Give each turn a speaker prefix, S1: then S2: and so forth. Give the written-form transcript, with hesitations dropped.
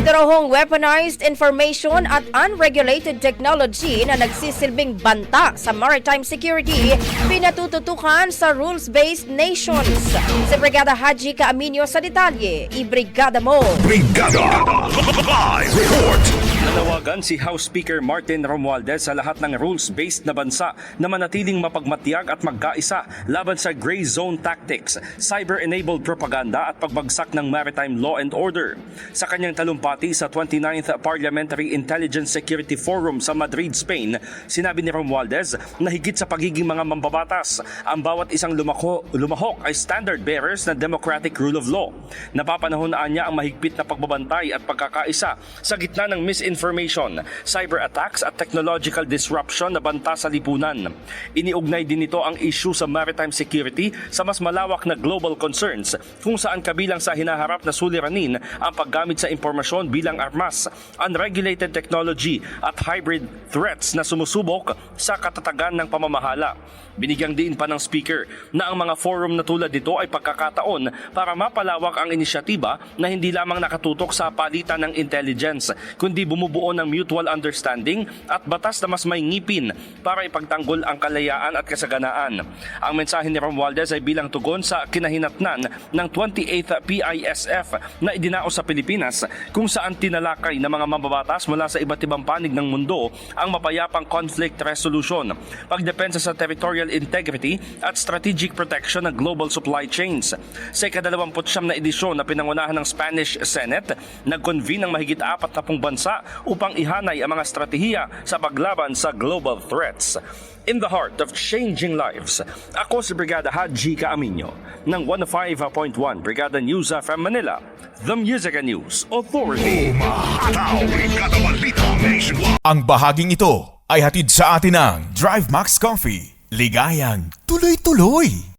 S1: Ito raw hong weaponized information at unregulated technology na nagsisilbing banta sa maritime security pinatututukan sa rules-based nations. Si Brigada Haji Caaminio sa detalye. Ibrigada mo!
S2: Brigada Live Report.
S3: Nanawagan si House Speaker Martin Romualdez sa lahat ng rules-based na bansa na manatiling mapagmatyag at magkaisa laban sa gray zone tactics, cyber-enabled propaganda at pagbagsak ng maritime law and order. Sa kanyang talumpati sa 29th Parliamentary Intelligence Security Forum sa Madrid, Spain, sinabi ni Romualdez na higit sa pagiging mga mambabatas, ang bawat isang lumahok ay standard bearers ng democratic rule of law. Napapanahonaan niya ang mahigpit na pagbabantay at pagkakaisa sa gitna ng misinformation, cyber attacks at technological disruption na banta sa lipunan. Iniugnay din nito ang issue sa maritime security sa mas malawak na global concerns kung saan kabilang sa hinaharap na suliranin ang paggamit sa impormasyon bilang armas, unregulated technology at hybrid threats na sumusubok sa katatagan ng pamamahala. Binigyang diin pa ng speaker na ang mga forum na tulad nito ay pagkakataon para mapalawak ang inisyatiba na hindi lamang nakatutok sa palitan ng intelligence, kundi bumubuo ng mutual understanding at batas na mas may ngipin para ipagtanggol ang kalayaan at kasaganaan. Ang mensahe ni Romualdez ay bilang tugon sa kinahinatnan ng 28th PISF na idinaos sa Pilipinas kung saan tinalakay ng mga mambabatas mula sa iba't ibang panig ng mundo ang mapayapang conflict resolution, pagdepensa sa territorial integrity at strategic protection ng global supply chains. Sa ika-29 na edisyon na pinangunahan ng Spanish Senate, nag-convene ng mahigit 40 bansa upang ihanay ang mga estratehiya sa paglaban sa global threats. In the heart of changing lives, ako si Brigada Haji Caaminio ng 105.1 Brigada News from Manila, the Music and News Authority.
S2: Umahataw, Brigada Balita Nationwide.
S4: Ang bahaging ito ay hatid sa atin ng Drive Max Coffee. Ligayang tuloy-tuloy!